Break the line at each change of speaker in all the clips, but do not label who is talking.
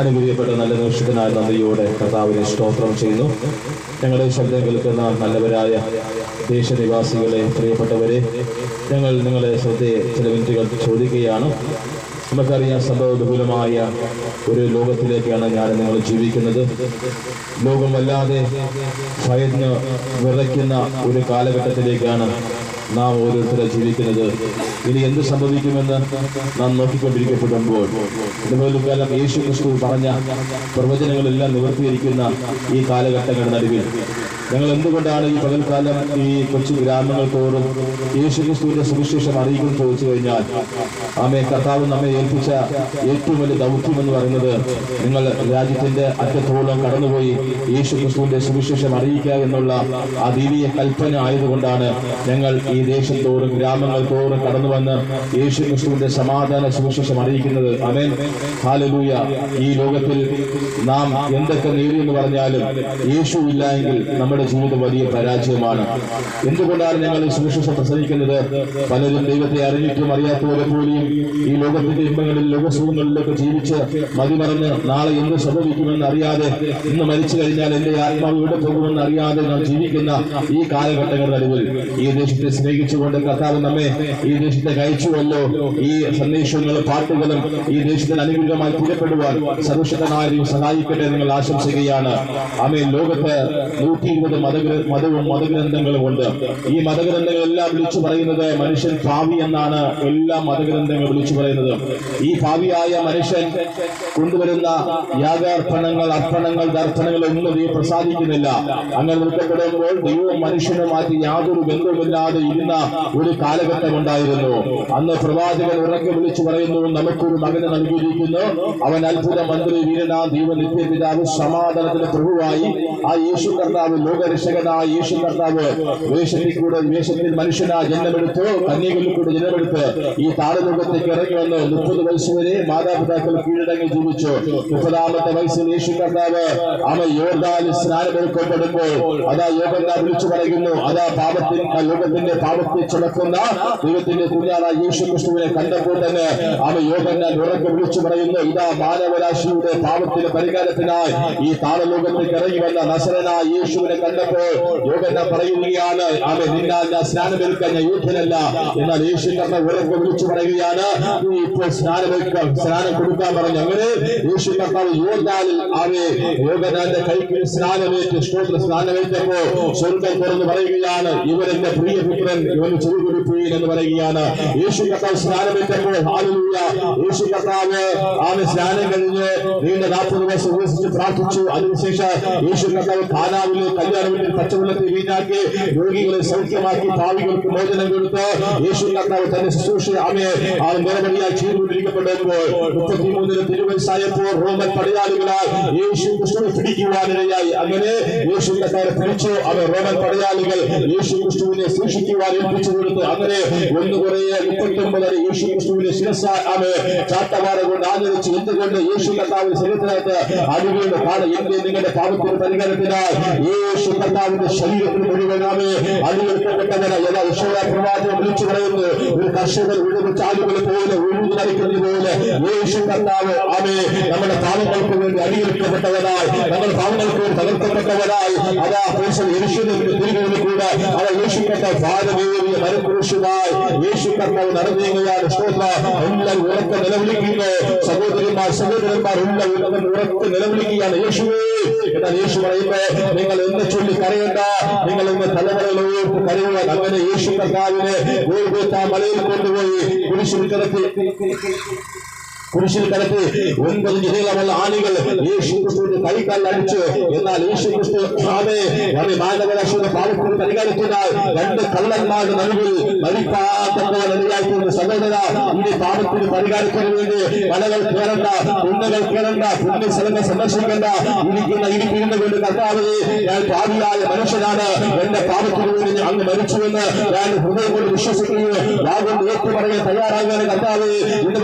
അനുഗ്രഹിക്കപ്പെട്ട നല്ല നിമിഷത്തിനായ നന്ദിയോടെ കർത്താവിനെ സ്തോത്രം ചെയ്യുന്നു. ഞങ്ങളുടെ ശബ്ദം കേൾക്കുന്ന നല്ലവരായ ദേശനിവാസികളെ, പ്രിയപ്പെട്ടവരെ, ഞങ്ങൾ നിങ്ങളെ ശ്രദ്ധയെ ചില മിനിറ്റുകൾ ചോദിക്കുകയാണ്. നമുക്കറിയാം, സംഭവബഹുലമായ ഒരു ലോകത്തിലേക്കാണ് ഞാൻ നിങ്ങൾ ജീവിക്കുന്നത്. ലോകം വല്ലാതെ ഭയന്ന് വിറയ്ക്കുന്ന ഒരു കാലഘട്ടത്തിലേക്കാണ് നാം ഓരോരുത്തരും ജീവിക്കുന്നത്. ഇനി എന്ത് സംഭവിക്കുമെന്ന് നാം നോക്കിക്കൊണ്ടിരിക്കപ്പെടുമ്പോൾ ഇതുപോലെ കാലം യേശു ക്രിസ്തു പറഞ്ഞ പ്രവചനങ്ങളെല്ലാം നിവർത്തിയിരിക്കുന്ന ഈ കാലഘട്ടങ്ങളുടെ നടുവിൽ ഞങ്ങൾ എന്തുകൊണ്ടാണ് ഈ പകൽക്കാലം ഈ കൊച്ചു ഗ്രാമങ്ങൾ തോറും യേശു ക്രിസ്തുവിന്റെ സുവിശേഷം അറിയിക്കും ചോദിച്ചു കഴിഞ്ഞാൽ, കർത്താവ് നമ്മെ ഏൽപ്പിച്ച ഏറ്റവും വലിയ ദൗത്യം എന്ന് പറയുന്നത് നിങ്ങൾ രാജ്യത്തിന്റെ അറ്റത്തോളം കടന്നുപോയി യേശു ക്രിസ്തുവിന്റെ സുവിശേഷം അറിയിക്കുക എന്നുള്ള ആ ദൈവീയ കൽപ്പന ആയതുകൊണ്ടാണ് ഞങ്ങൾ ഈ ദേശം തോറും ഗ്രാമങ്ങൾ തോറും കടന്നു വന്ന് യേശു ക്രിസ്തുവിന്റെ സമാധാന സുവിശേഷം അറിയിക്കുന്നത്. ആമേൻ, ഹല്ലേലൂയ. ഈ ലോകത്തിൽ നാം എന്തൊക്കെ നേടിയെന്ന് പറഞ്ഞാലും യേശു ഇല്ല എങ്കിൽ നമ്മുടെ ജീവിതം വലിയ പരാജയമാണ്. എന്തുകൊണ്ടാണ് ഞങ്ങൾ ഈ സുവിശേഷം പ്രസംഗിക്കുന്നത്? പലരും ദൈവത്തെ അറിഞ്ഞിട്ടും അറിയാത്തവരെ പോലെയും ഈ ലോകത്തിന്റെ ഇമ്പങ്ങളിൽ ലോകസുഖങ്ങളിലൊക്കെ ജീവിച്ച് മതിമറന്ന് നാളെ എന്ത് സംഭവിക്കുമെന്ന് അറിയാതെ, ഇന്ന് മരിച്ചു കഴിഞ്ഞാൽ എന്റെ ആത്മാവ് ഇവിടെ പോകുമെന്ന് അറിയാതെ നാം ജീവിക്കുന്ന ഈ കാലഘട്ടങ്ങളുടെ നടുവിൽ ഈ ദേശത്തെ സ്നേഹിച്ചുകൊണ്ട് കർത്താവ് നമ്മെ ഈ ദേശത്തെ കഴിച്ചുവല്ലോ. ഈ സന്ദേശങ്ങളും പാട്ടുകളും ഈ ദേശത്തിന് അനുകൂലമായി പുറപ്പെടുവാൻ സർവശക്തനായ ദൈവം സഹായിക്കട്ടെ നിങ്ങൾ ആശംസിക്കുകയാണ്. ആമേൻ. ലോകത്ത് 120 മതവും മതഗ്രന്ഥങ്ങളും ഉണ്ട്. ഈ മതഗ്രന്ഥങ്ങളെല്ലാം വിളിച്ചു പറയുന്നത് മനുഷ്യൻ ഭാവി എന്നാണ്. എല്ലാ മതഗ്രന്ഥങ്ങളും വിളിച്ചു പറയുന്നത് ഈ ഭാവിയായ മനുഷ്യൻ കൊണ്ടുവരുന്ന യാഗാർപ്പണങ്ങൾ, അർപ്പണങ്ങൾ, ദർപ്പണങ്ങൾ ഒന്നും ദൈവം പ്രസാദിക്കുന്നില്ല. അങ്ങനെ നിൽക്കപ്പെടുമ്പോൾ ദൈവവും മനുഷ്യനുമായിട്ട് യാതൊരു ബന്ധവുമില്ലാതെ ഇരുന്ന ഒരു കാലഘട്ടം ഉണ്ടായിരുന്നു. അന്ന് പ്രവാചകൻ ഉറക്കെ വിളിച്ചു പറയുന്നു, നമുക്കൊരു മകനെ നൽകിയിരിക്കുന്നു, അവൻ അത്ഭുത മന്ത്രി, വീരനാ ദൈവ നിത്യപിതാവ്, സമാധാനത്തിന്റെ പ്രഭുവായി. ആ യേശു കർത്താവ്, ലോകരക്ഷകനായ യേശു കർത്താവ് വേഷത്തിൽ മനുഷ്യനാ ജന്മമെടുത്ത്, കന്യകളിൽ കൂടെ ജന്മമെടുത്ത് ഈ താരലോകത്തേക്ക് ഇറങ്ങി വന്ന് 30 വയസ്സ് വരെ മാതാപിതാക്കൾ കീഴടങ്ങി ജീവിച്ചു. 30ാമത്തെ വയസ്സിൽ യേശു കർത്താവ് യോർദാനിൽ സ്നാനമേൽക്കപ്പെടുമ്പോൾ അതാ യോഹന്നാൻ വിളിച്ചു പറയുന്നു, അതാ ലോകത്തിന്റെ പാപത്തെ ചുമക്കുന്ന ദൈവത്തിന്റെ കുഞ്ഞാറായ യേശു ക്രിസ്തുവിനെ കണ്ടപ്പോൾ തന്നെ യോഹന്നാൻ ഉറക്കെ വിളിച്ചു പറയുന്നു, ഇതാ മാനവരാശിയുടെ പാപത്തിന്റെ പരിഹാരത്തിനായി ഈ താരലോകത്തേക്ക് ഇറങ്ങി വന്ന നസറനായ യേശുവിനെ കണ്ടപ്പോൾ യോഹന്നാൻ പറയുകയാണ്, നിന്നാൽ ഞാൻ സ്നാനമേൽക്കാൻ ഞാൻ യോഗ്യനല്ല. എന്നാൽ യേശു കർത്താവ് ഉറക്കെ വിളിച്ചു പറയുകയാണ്, നീ ഇപ്പോൾ സ്നാനം കൊടുക്കാൻ പറഞ്ഞു. അങ്ങനെ യേശു കർത്താവ് യോർദാനിൽ യോഹന്നാന്റെ കൈക്ക് സ്നാനമേറ്റ് സ്നാനമേറ്റപ്പോ സ്വർഗ്ഗം തുറന്ന് പറയുകയാണ്, ഇവരെന്റെ പ്രിയപുത്രൻ, ഇവന് ചെവി കൊടുപ്പീൻ എന്ന് പറയുകയാണ്. യേശു കർത്താവ് സ്നാനമേറ്റപ്പോൾ ഹല്ലേലൂയ, യേശു കർത്താവ് സ്നാനം കഴിഞ്ഞ് നീണ്ട 40 ദിവസം ഉപവസിച്ച് പ്രാർത്ഥിച്ചു. അതിനുശേഷം യേശു കർത്താവ് കാനാവിലെ കല്യാണ വീട്ടിൽ പച്ചവെള്ളത്തിൽ വീഞ്ഞാക്കി രോഗികളെ സൗഖ്യമാക്കി പാപികൾക്ക് മോചനം കൊടുത്ത് യേശു കർത്താവ് തന്റെ ശുശ്രൂഷ നിരവധിയായി ചെയ്തുകൊണ്ടിരിക്കപ്പെടുമ്പോൾ 33 തിരുവയസ്സായപ്പോൾ റോമൻ പടയാളികളാൽ യേശു ക്രിസ്തുവിനെ പിടിക്കുവാനിടയായി. അങ്ങനെ യേശു കർത്താവിനെ പിടിച്ചു. റോമൻ പടയാളികൾ യേശു ക്രിസ്തുവിനെ സൂക്ഷിക്കുവാൻ ഏൽപ്പിച്ചു കൊടുത്തു. അങ്ങനെ 1:39 യേശു ക്രിസ്തുവിനെ ശിരസ ചാട്ടവാറ കൊണ്ട് ആചരിച്ചു. എന്തുകൊണ്ട്? യേശു കർത്താവിന്റെ ശരീരത്തിനകത്ത് അടികളുടെ പാട് എന്റെ നിങ്ങളുടെ പാപത്തിന്റെ പരിഹാരത്തിനായി യേശു കർത്താവിന്റെ ശരീരത്തിന് മുഴുവനാമേ അടിവെക്കപ്പെട്ടവരെ പ്രവാചകൻ വിളിച്ചു പറയുന്നു, ഒരു കർഷകർ ചാലുകളെ പോലെ ഒഴുകി നയിക്കുന്നത് പോലെ യേശു കർത്താവ് നമ്മുടെ പാപങ്ങൾക്ക് വേണ്ടി അടിവെക്കപ്പെട്ടവരായി, നമ്മുടെ പാപങ്ങൾക്ക് വേണ്ടി തകർക്കപ്പെട്ടവരായി. അതാ തിരികെ കൂടെ യേശു കർത്താവ് ഭാരമേറിയ മരക്കുരിശുമായി യേശു കർത്താവ് നടന്നുകയാണ്. എല്ലാവരും ഉറക്കെ നിലവിളിക്കുന്നു. സഹോദരന്മാർ എല്ലാവരും ഉറക്കെ നിലവിളിക്കുകയാണ്, യേശുവേ. എന്നാൽ യേശു പറയുമ്പോ നിങ്ങൾ എന്ന് ചൊല്ലി കരയണ്ട, നിങ്ങൾ ഇന്ന് തലമുറകളോട് കരയുവാൻ. അങ്ങനെ യേശു കർത്താവിനെ മലയിൽ കൊണ്ടുപോയി കുരിശിൽ കിടത്തി 9 നീളമുള്ള ആണികൾ യേശു ക്രിസ്തുവിന്റെ കൈക്കാലിൽ അടിച്ചു. എന്നാൽ യേശു ക്രിസ്തു മാനവരാശിയുടെ പാപത്തിന് പരിഹാരത്തിനായി 2 കള്ളന്മാരുടെ നടുവിൽ മരിപ്പാത്തപ്പോഴായിട്ടുണ്ട്. സഹോദര, ഈ പാപത്തിന് പരിഹാരത്തിന് വേണ്ടി മലകൾ കയറണ്ട, കുന്നുകൾ കയറണ്ട, പുണ്യ സ്ഥലങ്ങൾ സന്ദർശിക്കണ്ട. ഇരിക്കുന്ന കൊണ്ട് കർത്താവേ, ഞാൻ പാപിയായ മനുഷ്യനാണ്, എന്റെ പാപത്തിന് വേണ്ടി അങ്ങ് മരിച്ചുവെന്ന് ഞാൻ ഹൃദയം കൊണ്ട് വിശ്വസിക്കുകയും വാഗൊണ്ട് ഏറ്റു പറയാൻ തയ്യാറാകാൻ കർത്താവേ, ഇന്ന്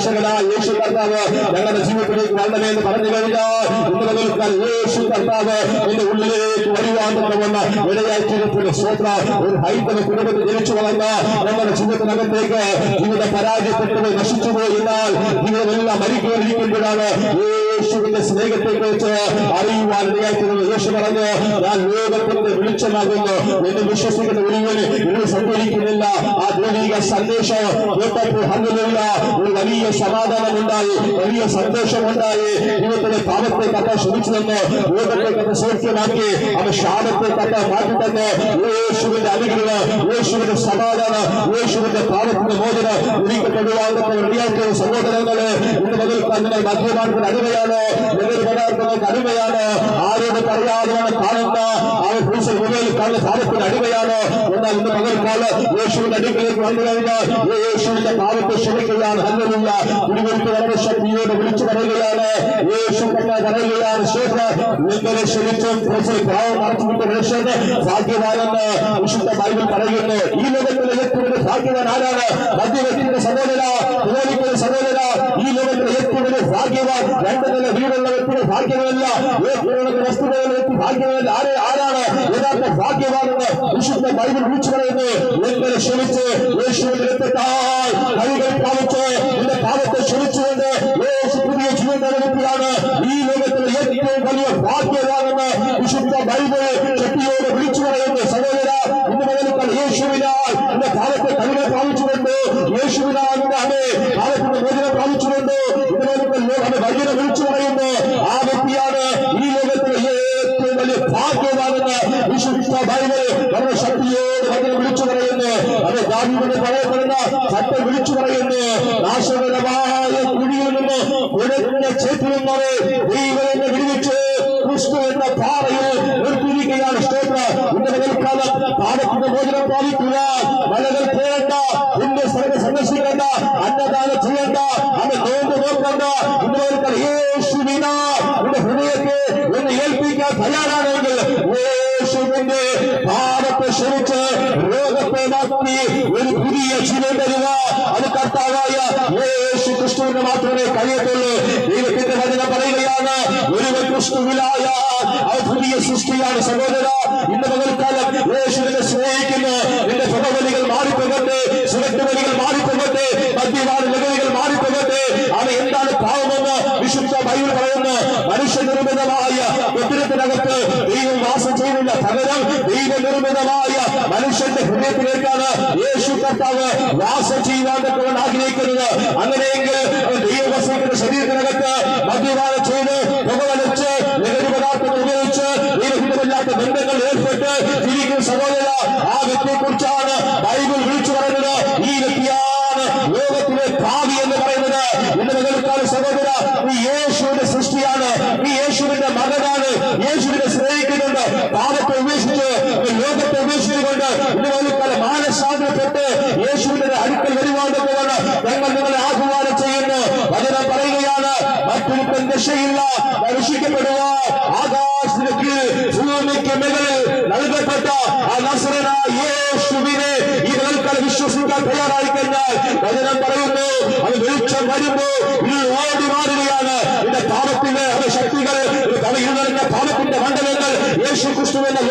രക്ഷകനായ യേശു കർത്താവ് ഞങ്ങളുടെ ജീവിതത്തിലേക്ക് വരണമെന്ന് പറഞ്ഞു കഴിഞ്ഞാൽ യേശു കർത്താവ് എന്റെ ഉള്ളിലേക്ക് വരുവാൻ വന്ന ഇടയാഴ്ചയുടെ സ്വത്ര ഒരു ഹൈന്ദവ കുടുംബത്തിൽ ജനിച്ചു വളർന്ന ഞങ്ങളുടെ ജീവിതത്തിനകത്തേക്ക് ജീവിതം പരാജയപ്പെട്ടത് നശിച്ചുപോയി എന്നാൽ ജീവിതമെല്ലാം മരിക്കാനിരിക്കുമ്പോഴാണ് യേശുവിന്റെ സ്നേഹത്തെ കുറിച്ച് അറിയുവാൻ ഇടയാഴ്ചയുടെ യേശു പറഞ്ഞു ഞാൻ ലോകത്തിന്റെ വെളിച്ചമാകുന്നു എന്ന് വിശ്വസിക്കുന്ന ഒരുവന് ഇത് സംഭവിക്കുന്നില്ല. ആ ദൈവിക സന്ദേശം കേട്ടപ്പോൾ ഹല്ലേലൂയ ഒരു വലിയ സമാധാനം ഉണ്ടായി, വലിയ സന്തോഷം ഉണ്ടായി. ജീവിതത്തിലെ പാപത്തെ കഥ ക്ഷമിച്ചു തന്നു, ലോകത്തെ കഥ സൗഖ്യമാക്കി, അവൻ ശാപത്തെ കഥ മാറ്റി തന്നു. യേശുവിന്റെ അനുഗ്രഹം, യേശുവിന്റെ സമാധാനം, യേശുവിന്റെ പാപത്തിന്റെ മോചനം ഒരിക്കപ്പെടുവാനുള്ള വെള്ളിയാഴ്ച സഹോദരങ്ങളെ ഇന്ന് മുതൽ തന്നെ മദ്യപാനത്തിന് അടിമയാണ്, ലഹരി പദാർത്ഥങ്ങൾക്ക് അടിമയാണ്, ആരോട് പറയാതെയാണ് കാണുന്ന അവൻ പുരുഷൻ മുതൽ കാണുന്ന പാപത്തിന് അടിമയാണ്. എന്നാൽ ഇന്ന് പകൽക്കാല യേശുവിന്റെ അടുക്കലേക്ക് വന്നു കഴിഞ്ഞാൽ യേശുവിന്റെ പാപത്തെ ക്ഷമിക്കുകയാണ്. ഹല്ലേലൂയ തിരുവനന്തപുരത്ത് വളരെ ശക്തിയോടെ വിളിച്ചു പറയുകയാണ്, യേശു തന്നെ പറയുകയാണ് നിങ്ങളെ ക്ഷമിച്ചും പാവം മറച്ചുകൊണ്ട് രക്ഷത് ഭാഗ്യവാനെന്ന് വിശുദ്ധ ബൈബിൾ പറയുന്നു. ഈ ലോകത്തിലെ ഏറ്റവും ഭാഗ്യവാൻ ആരാണ്? മദ്യവ്യക്തിയുടെ സഹോദര, പുരോഹിതന്റെ സഹോദര, ഈ ലോകത്തിലെ ഏറ്റവും ഭാഗ്യവാൻ രണ്ട് നില വീടുള്ള വ്യക്തിയുടെ ഭാഗ്യമല്ല, ഏറ്റവും വസ്തുതയുള്ള വ്യക്തി ഭാഗ്യമല്ല. ആരാണ് യഥാർത്ഥ ഭാഗ്യവാനെന്ന് വിശുദ്ധ ബൈബിൾ വിളിച്ചു പറയുന്നു. നിങ്ങളെ ക്ഷമിച്ച് യേശുവിന്റെ രക്തത്താൽ കൈകൾ പാലിച്ച് എന്റെ പാപത്തെ ക്ഷമിച്ചുകൊണ്ട് യേശു പുതിയ ജീവിത വ്യക്തിയാണ് ഈ ലോകത്തിലെ ഏറ്റവും വലിയ ഭാഗ്യവാനെന്ന് വിശുദ്ധ ബൈബിൾ ശക്തിയോട് വിളിച്ചു പറയുന്നു. സഹോദര ഇന്ന് മുതൽ യേശുവിനാൽ എന്റെ പാപത്തെ കൈകൾ പ്രാപിച്ചുകൊണ്ട് യേശുവിനാൽ പാപത്തിന്റെ മോചനം പ്രാപിച്ചുകൊണ്ട് ഇന്ന് വൈദ്യുത വിളിച്ചു പറയുന്നു. ആ വ്യക്തിയാണ് ഈ ലോകത്തിലെ ഏറ്റവും വലിയ ഭാഗ്യവാനെന്ന് വിശുദ്ധ ബൈബിൾ വളരെ ശക്തിയോട് വചനം വിളിച്ചു പറയുന്നു. അത് ദാവീദിനെ പറയപ്പെടുന്ന സത്യം വിളിച്ചു പറയുന്നു. നാശകരമായ കുഴിയിൽ നിന്ന് ഉടനെ ചേറ്റിൽ നിന്നവരെ ദൈവത്തെ വിടുവിച്ച് ക്രിസ്തു എന്ന പാറയിൽ നിർത്തിയിരിക്കുകയാണ്. ഇന്ന് മുതൽക്കാലം പാപത്തിന്റെ മോചനം പ്രാപിക്കുക, മലകൾ പോകേണ്ട, ഇന്ന് സ്ഥലം സന്ദർശിക്കേണ്ട, അന്നദാനം ചെയ്യേണ്ട, അത് നോമ്പ് നോക്കണ്ട. ഇന്ന് മുതൽക്കാലം യേശുവിനാ എന്റെ ഹൃദയത്തെ എന്ന് ഏൽപ്പിക്കാൻ തയ്യാറാണെങ്കിൽ യേശുവിന്റെ പാപത്തെ ക്ഷമിച്ച് രോഗത്തെ മാറ്റി ഒരു പുതിയ ജീവൻ തരുക. അത് കർത്താവായ യേശു ക്രിസ്തുവിന് മാത്രമേ കഴിയത്തുള്ളൂ. ദൈവത്തിന്റെ വചനം പറയുകയാണ്, ഒരുവൻ ക്രിസ്തുവിലായ അത് പുതിയ സൃഷ്ടിയാണ്. സഹോദര ഇന്ന് പകൽക്കാലം യേശുവിനെ സ്നേഹിക്കുന്നു. എന്റെ പുറവലികൾ മാറിപ്പോകട്ടെ, സുരക്ഷവലികൾ മാറിപ്പോകട്ടെ, മദ്യപാന ലഹരികൾ മാറിപ്പോകട്ടെ. അത് എന്താണ് പാവമെന്ന് വിശുദ്ധ ബൈബിൾ പറയുന്നു. മനുഷ്യനിർമ്മിതമായ കെട്ടിടത്തിനകത്ത് ദൈവം വാസം ചെയ്യുന്നില്ല, പകരം ദൈവനിർമ്മിതമായ മനുഷ്യന്റെ ഹൃദയത്തിലേക്കാണ് യേശു കർത്താവ് വാസം ചെയ്യുവാൻ ആഗ്രഹിക്കുന്നത്. അങ്ങനെയെങ്കിൽ ദൈവവസ്തുക്കളുടെ ശരീരത്തിനകത്ത് മദ്യപാനം ചെയ്ത് പുകവലിച്ച് ലഹരി പദാർത്ഥങ്ങൾ ഉപയോഗിച്ച് ദൈവഹിതമില്ലാത്ത ബന്ധങ്ങൾ ഏർപ്പെട്ട് ജീവിക്കുന്ന സഹോദര ആ വ്യക്തിയെ കുറിച്ചാണ് ബൈബിൾ വിളിച്ചു പറയുന്നത്. ഈ വ്യക്തിയാണ് ലോകത്തിലെ ഭാവി എന്ന് പറയുന്നത്. ഇന്ന് മുതൽക്കാല സഹോദര നീ യേശുവിന്റെ സൃഷ്ടിയാണ്, നീ യേശുവിന്റെ മകനാണ്, യേശുവിനെ സ്നേഹിക്കുന്നുണ്ട്. പാപത്തെ ഉപേക്ഷിച്ച് ലോകത്തെ ഉപേക്ഷിച്ചുകൊണ്ട് ഇന്ന് മുതൽക്കാലം മാനസാന്തരപ്പെട്ട് യേശുവിന്റെ അടുക്കൽ വരുവാണ്ടെന്നാണ് ഞങ്ങൾ നിങ്ങളെ ആഹ്വാനം ചെയ്യുന്നു. വചനം പറയുകയാണ്, മറ്റൊരു രക്ഷയില്ല, രക്ഷിക്കപ്പെടുക ആകാശത്തിലേക്ക് ഭൂമിക്ക് മുകളിൽ നൽകപ്പെട്ട ആ നസറേയനായ യേശുവിനെ ഈ നിലക്കാലം വിശ്വസിക്കാൻ തയ്യാറായി കഴിഞ്ഞാൽ വചനം പറയുന്നു, അത് വെളിച്ചം വരുമ്പോ ഇത് ഓടി മാറുകയാണ്. ഇതിന്റെ പാപത്തിന്റെ ശക്തികൾ തലയിരുന്ന പാപത്തിന്റെ മണ്ഡലങ്ങൾ യേശു ക്രിസ്തുവിന്റെ